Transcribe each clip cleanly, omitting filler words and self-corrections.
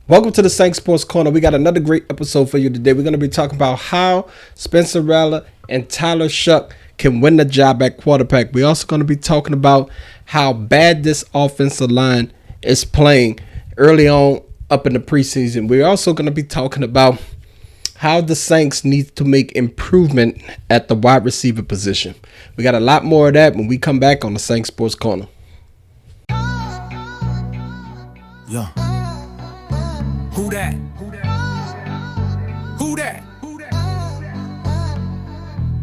Welcome to the Saints Sports Corner. We got another great episode for you today. We're going to be talking about how Spencer Rattler and Tyler Shough can win the job at quarterback. We're also going to be talking about how bad this offensive line is playing early on up in the preseason. We're also going to be talking about how the Saints need to make improvement at the wide receiver position. We got a lot more of that when we come back on the Saints Sports Corner. Yeah. Who that? Who that?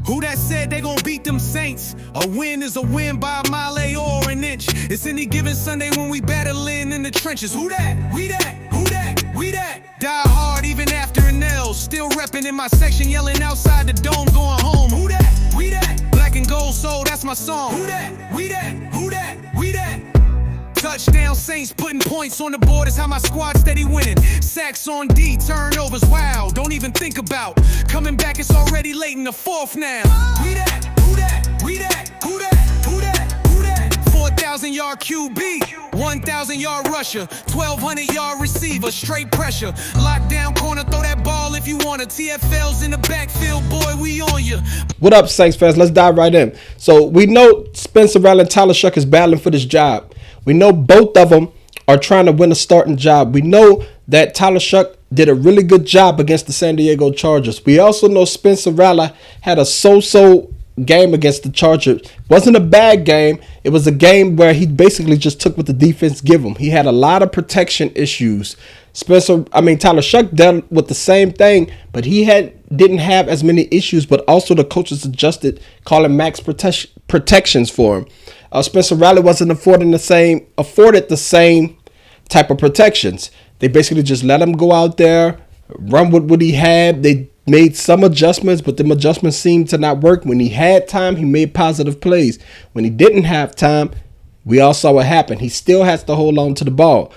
Who that said they gon' beat them Saints? A win is a win by a mile or an inch. It's any given Sunday when we battling in the trenches. Who that? We that? Who that? We that? Die hard even after an L. Still reppin' in my section, yelling outside the dome, going home. Who that? We that? Black and gold soul, that's my song. Who that? We that? Who that? We that? Touchdown Saints, putting points on the board is how my squad steady winning. Sacks on D, turnovers, wow, don't even think about. Coming back, it's already late in the fourth now. We that, who that, we that, who that, who that, who that. 4,000-yard QB, 1,000-yard rusher, 1,200-yard receiver, straight pressure. Lockdown corner, throw that ball if you want it. TFL's in the backfield, boy, we on you. What up, Saints fans? Let's dive right in. So we know Spencer Rattler and Tyler Shough is battling for this job. We know both of them are trying to win a starting job. We know that Tyler Shough did a really good job against the San Diego Chargers. We also know Spencer Rattler had a so-so game against the Chargers. Wasn't a bad game. It was a game where he basically just took what the defense gave him. He had a lot of protection issues. Tyler Shough dealt with the same thing, but he didn't have as many issues, but also the coaches adjusted, calling max protections for him. Spencer Rattler wasn't afforded the same type of protections. They basically just let him go out there, run with what he had. They made some adjustments, but the adjustments seemed to not work. When he had time, he made positive plays. When he didn't have time, we all saw what happened. He still has to hold on to the ball.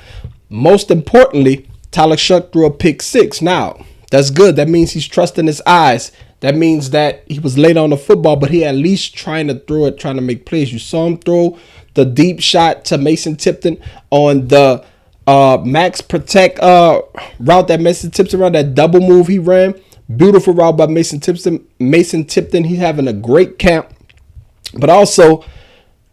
Most importantly, Tyler Shough threw a pick six. Now, that's good. That means he's trusting his eyes. That means that he was late on the football, but he at least trying to throw it, trying to make plays. You saw him throw the deep shot to Mason Tipton on the max protect route that Mason Tipton ran, that double move he ran. Beautiful route by Mason Tipton. He's having a great camp. But also,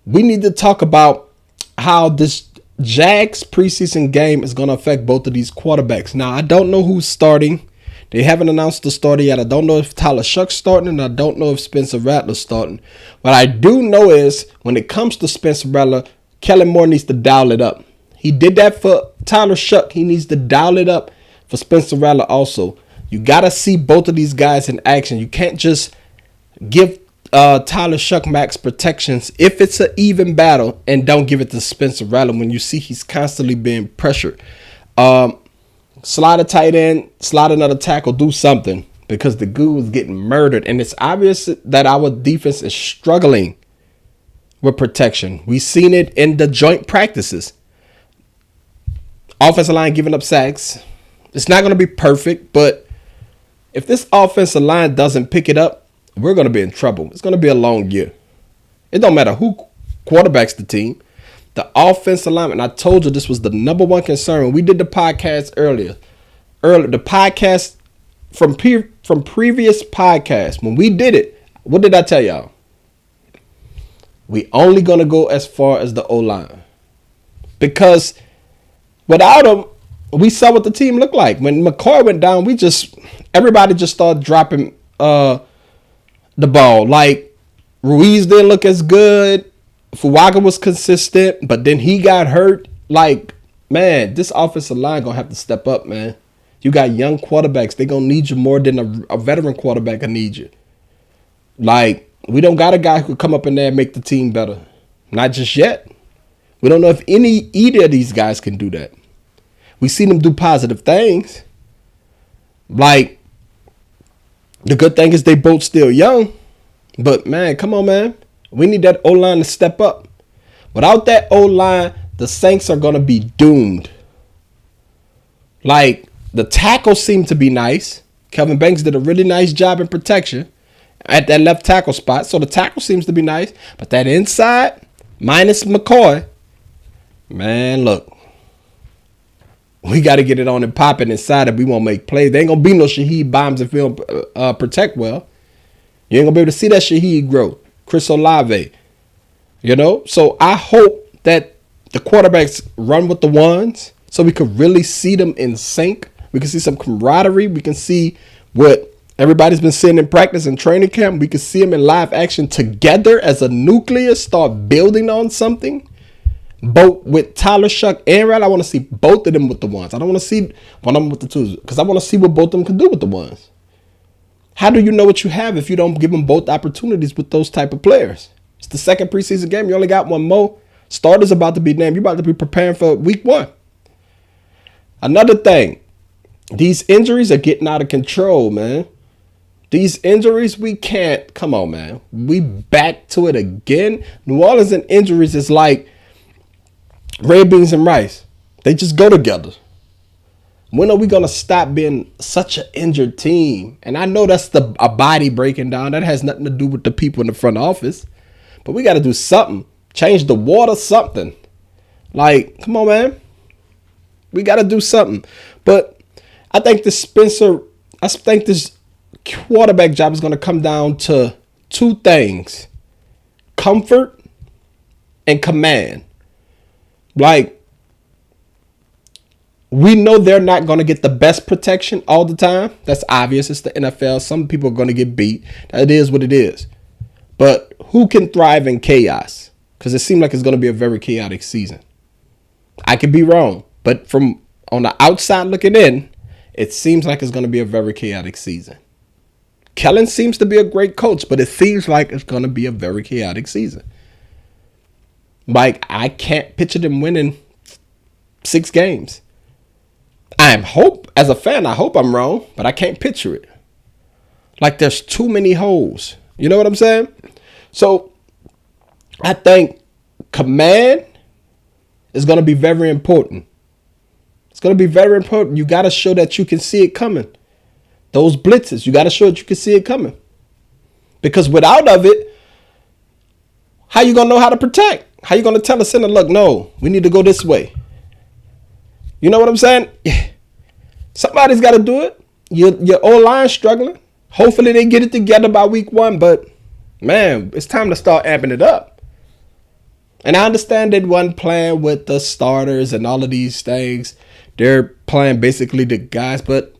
we need to talk about how this Jags preseason game is going to affect both of these quarterbacks. Now, I don't know who's starting. They haven't announced the starter yet. I don't know if Tyler Shough's starting, and I don't know if Spencer Rattler's starting. What I do know is when it comes to Spencer Rattler, Kellen Moore needs to dial it up. He did that for Tyler Shough. He needs to dial it up for Spencer Rattler also. You got to see both of these guys in action. You can't just give Tyler Shough max protections if it's an even battle and don't give it to Spencer Rattler when you see he's constantly being pressured. Slide a tight end, slide another tackle, do something, because the goo is getting murdered. And it's obvious that our defense is struggling with protection. We've seen it in the joint practices. Offensive line giving up sacks. It's not going to be perfect, but if this offensive line doesn't pick it up, we're going to be in trouble. It's going to be a long year. It don't matter who quarterbacks the team. The offensive line, and I told you this was the number one concern. When we did the podcast earlier, the podcast from previous podcasts, when we did it, what did I tell y'all? We only going to go as far as the O-line. Because without him, we saw what the team looked like. When McCoy went down, everybody just started dropping the ball. Like, Ruiz didn't look as good. Fuaga was consistent, but then he got hurt. Like, man, this offensive line going to have to step up, man. You got young quarterbacks. They going to need you more than a veteran quarterback will need you. Like, we don't got a guy who could come up in there and make the team better. Not just yet. We don't know if either of these guys can do that. We seen them do positive things. Like, the good thing is they both still young. But, man, come on, man. We need that O-line to step up. Without that O-line, the Saints are going to be doomed. Like, the tackles seem to be nice. Kelvin Banks did a really nice job in protection at that left tackle spot. So the tackle seems to be nice. But that inside, minus McCoy, man, look. we got to get it on and popping inside if we won't make plays. There ain't going to be no Shaheed bombs if we don't protect well. You ain't going to be able to see that Shaheed grow. Chris Olave. You know? So I hope that the quarterbacks run with the ones so we could really see them in sync. We can see some camaraderie. We can see what everybody's been seeing in practice and training camp. We can see them in live action together as a nucleus, start building on something. Both with Tyler Shuck and Rattler, I want to see both of them with the ones. I don't want to see one of them with the twos because I want to see what both of them can do with the ones. How do you know what you have if you don't give them both opportunities with those type of players? It's the second preseason game. You only got one more. Starters about to be named. You're about to be preparing for week 1. Another thing, these injuries are getting out of control, man. These injuries, we can't. Come on, man. We back to it again. New Orleans and injuries is like red beans and rice. They just go together. When are we going to stop being such an injured team? And I know that's a body breaking down. That has nothing to do with the people in the front office. But we got to do something. Change the water, something. Like, come on, man. We got to do something. But I think this quarterback job is going to come down to 2 things. Comfort and command. Like, we know they're not going to get the best protection all the time. That's obvious. It's the NFL. Some people are going to get beat. That is what it is. But who can thrive in chaos? Because it seems like it's going to be a very chaotic season. I could be wrong. But from on the outside looking in, it seems like it's going to be a very chaotic season. Kellen seems to be a great coach, but it seems like it's going to be a very chaotic season. Like, I can't picture them winning 6 games. As a fan, I hope I'm wrong, but I can't picture it. Like, there's too many holes. You know what I'm saying? So, I think command is going to be very important. It's going to be very important. You got to show that you can see it coming. Those blitzes, you got to show that you can see it coming. Because without of it, how you going to know how to protect? How you going to tell the center, look, no, we need to go this way? You know what I'm saying? Yeah. Somebody's got to do it. Your O-line struggling. Hopefully they get it together by week 1. But, man, it's time to start amping it up. And I understand they wasn't playing with the starters and all of these things. They're playing basically the guys. But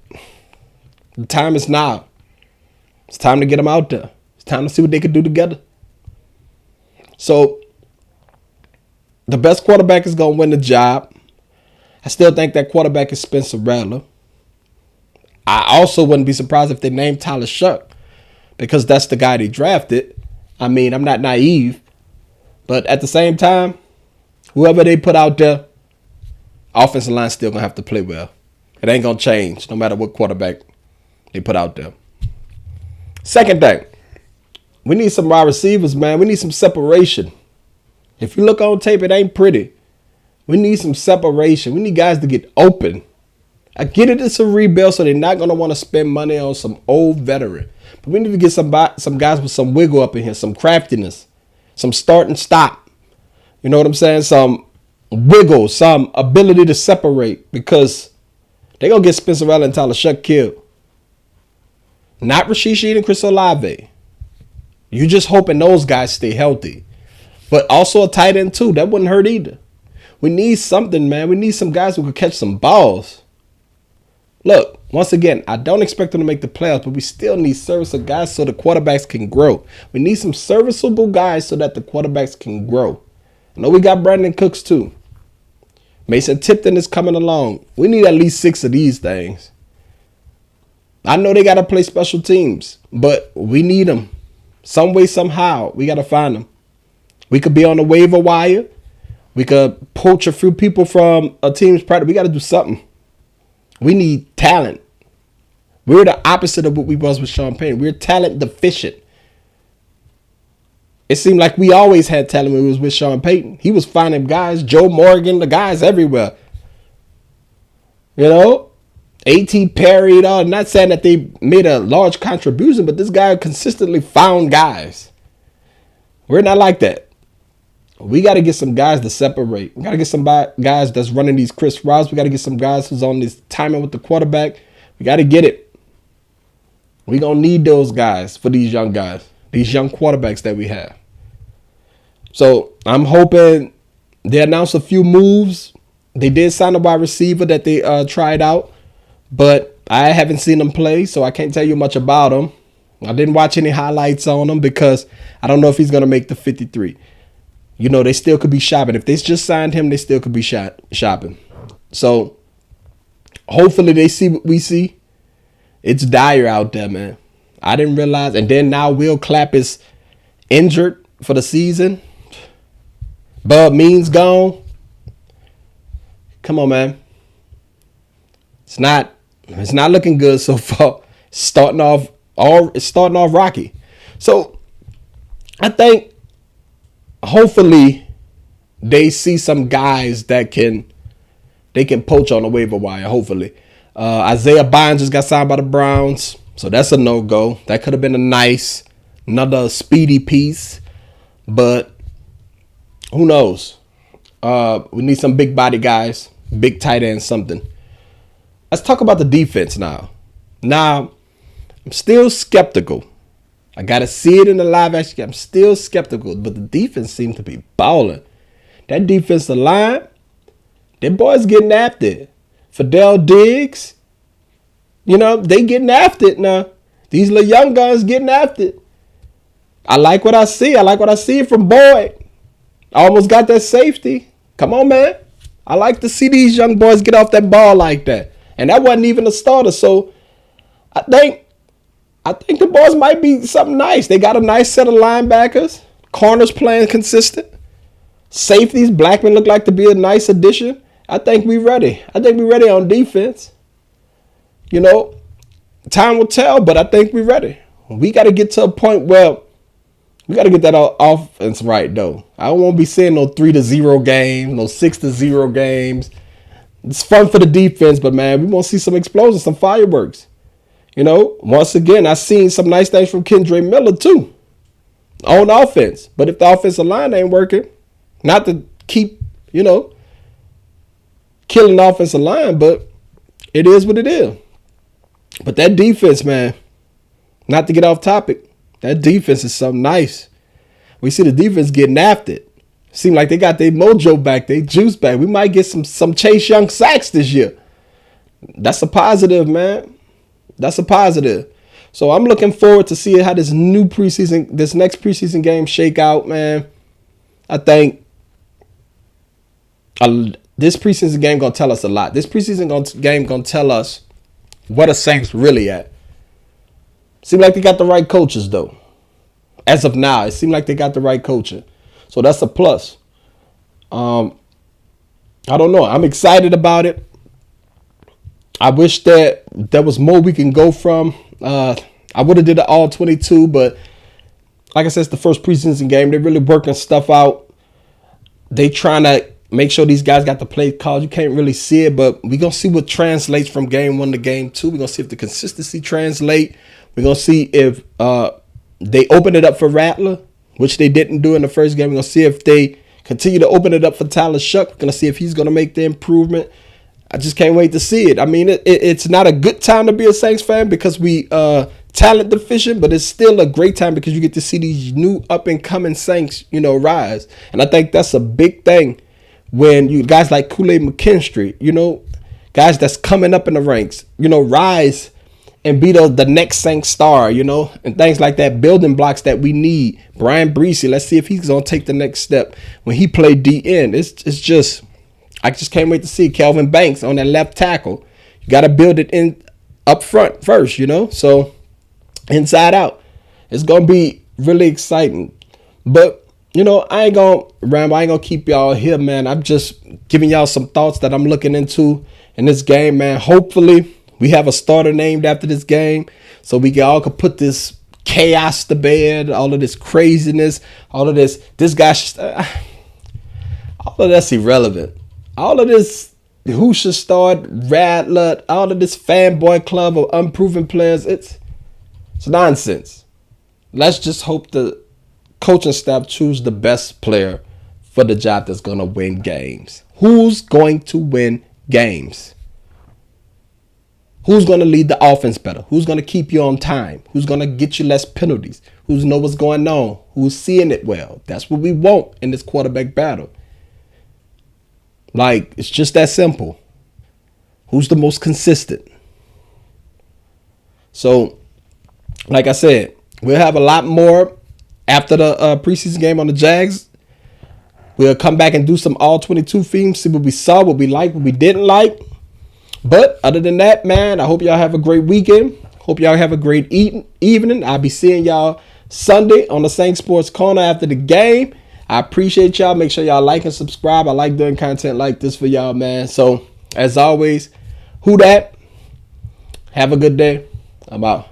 the time is now. It's time to get them out there. It's time to see what they can do together. So, the best quarterback is going to win the job. I still think that quarterback is Spencer Rattler. I also wouldn't be surprised if they named Tyler Shuck because that's the guy they drafted. I mean, I'm not naive. But at the same time, whoever they put out there, offensive line still going to have to play well. It ain't going to change no matter what quarterback they put out there. Second thing, we need some wide receivers, man. We need some separation. If you look on tape, it ain't pretty. We need some separation. We need guys to get open. I get it, it's a rebuild, so they're not going to want to spend money on some old veteran. But we need to get some guys with some wiggle up in here, some craftiness, some start and stop. You know what I'm saying? Some wiggle, some ability to separate because they're going to get Spencer Rattler and Tyler Shuck killed. Not Rashid Shaheed and Chris Olave. You just hoping those guys stay healthy. But also a tight end too. That wouldn't hurt either. We need something, man. We need some guys who can catch some balls. Look, once again, I don't expect them to make the playoffs, but we still need serviceable guys so the quarterbacks can grow. We need some serviceable guys so that the quarterbacks can grow. I know we got Brandon Cooks too. Mason Tipton is coming along. We need at least 6 of these things. I know they got to play special teams, but we need them. Some way, somehow, we got to find them. We could be on the waiver wire. We could poach a few people from a team's practice. We got to do something. We need talent. We're the opposite of what we was with Sean Payton. We're talent deficient. It seemed like we always had talent when we was with Sean Payton. He was finding guys, Joe Morgan, the guys everywhere. You know? A.T. Perry and all. Not saying that they made a large contribution, but this guy consistently found guys. We're not like that. We got to get some guys to separate. We got to get some guys that's running these crisp routes. We got to get some guys who's on this timing with the quarterback. We got to get it. We going to need those guys for these young guys, these young quarterbacks that we have. So I'm hoping they announce a few moves. They did sign a wide receiver that they tried out, but I haven't seen them play, so I can't tell you much about him. I didn't watch any highlights on him because I don't know if he's going to make the 53. You know, they still could be shopping. If they just signed him, they still could be shopping. So hopefully they see what we see. It's dire out there, man. I didn't realize. And then now Will Clapp is injured for the season. Bud Means gone. Come on, man. It's not looking good so far. It's starting off rocky. So I think hopefully they see some guys that they can poach on the waiver wire. Hopefully. Isaiah Bynes just got signed by the Browns. So that's a no-go. That could have been another speedy piece. But who knows? We need some big body guys, big tight end, something. Let's talk about the defense now. Now, I'm still skeptical. I got to see it in the live action. I'm still skeptical, but the defense seems to be balling. That defensive line, them boys getting after it. Fidel Diggs, you know, they getting after it now. These little young guns getting after it. I like what I see. I like what I see from Boyd. I almost got that safety. Come on, man. I like to see these young boys get off that ball like that. And that wasn't even a starter. So I think the boys might be something nice. They got a nice set of linebackers. Corners playing consistent. Safeties, Blackman look like to be a nice addition. I think we're ready. I think we're ready on defense. You know, time will tell, but I think we're ready. We got to get to a point where we got to get that offense right, though. I don't want to be seeing no 3-0 games, no 6-0 games. It's fun for the defense, but, man, we want to see some explosions, some fireworks. You know, once again, I seen some nice things from Kendre Miller, too, on offense. But if the offensive line ain't working, not to keep, you know, killing the offensive line, but it is what it is. But that defense, man, not to get off topic, that defense is something nice. We see the defense getting after it. Seem like they got their mojo back, their juice back. We might get some Chase Young sacks this year. That's a positive, man. That's a positive. So I'm looking forward to seeing how this next preseason game shake out, man. I think this preseason game gonna tell us a lot. This preseason game gonna tell us what the Saints really at. Seem like they got the right coaches, though. As of now, it seemed like they got the right coaching. So that's a plus. I don't know. I'm excited about it. I wish that there was more we can go from. I would have did it all 22, but like I said, it's the first preseason game. They're really working stuff out. They trying to make sure these guys got the play calls. You can't really see it, but we're going to see what translates from game 1 to game 2. We're going to see if the consistency translate. We're going to see if they open it up for Rattler, which they didn't do in the first game. We're going to see if they continue to open it up for Tyler Shuck. We're going to see if he's going to make the improvement. I just can't wait to see it. I mean, it's not a good time to be a Saints fan because we talent deficient, but it's still a great time because you get to see these new up-and-coming Saints, you know, rise. And I think that's a big thing when you guys like Kool-Aid McKinstry, you know, guys that's coming up in the ranks, you know, rise and be the next Saints star, you know, and things like that, building blocks that we need. Brian Breesy, let's see if he's going to take the next step when he played DN. It's just, I just can't wait to see Kelvin Banks on that left tackle. You got to build it in up front first, you know, so inside out. It's going to be really exciting. But, you know, I ain't going to ramble. I ain't going to keep y'all here, man. I'm just giving y'all some thoughts that I'm looking into in this game, man. Hopefully we have a starter named after this game so we all could put this chaos to bed, all of this craziness, all of this. This guy, all of that's irrelevant. All of this, who should start, Rattler, all of this fanboy club of unproven players, it's nonsense. Let's just hope the coaching staff choose the best player for the job that's going to win games? Who's going to win games? Who's going to lead the offense better? Who's going to keep you on time? Who's going to get you less penalties? Who's know what's going on? Who's seeing it well? That's what we want in this quarterback battle. Like, it's just that simple. Who's the most consistent? So, like I said, we'll have a lot more after the preseason game on the Jags. We'll come back and do some all 22 films, see what we saw, what we liked, what we didn't like. But other than that, man, I hope y'all have a great weekend. Hope y'all have a great evening. I'll be seeing y'all Sunday on the Saint Sports Corner after the game. I appreciate y'all. Make sure y'all like and subscribe. I like doing content like this for y'all, man. So, as always, who dat? Have a good day. I'm out.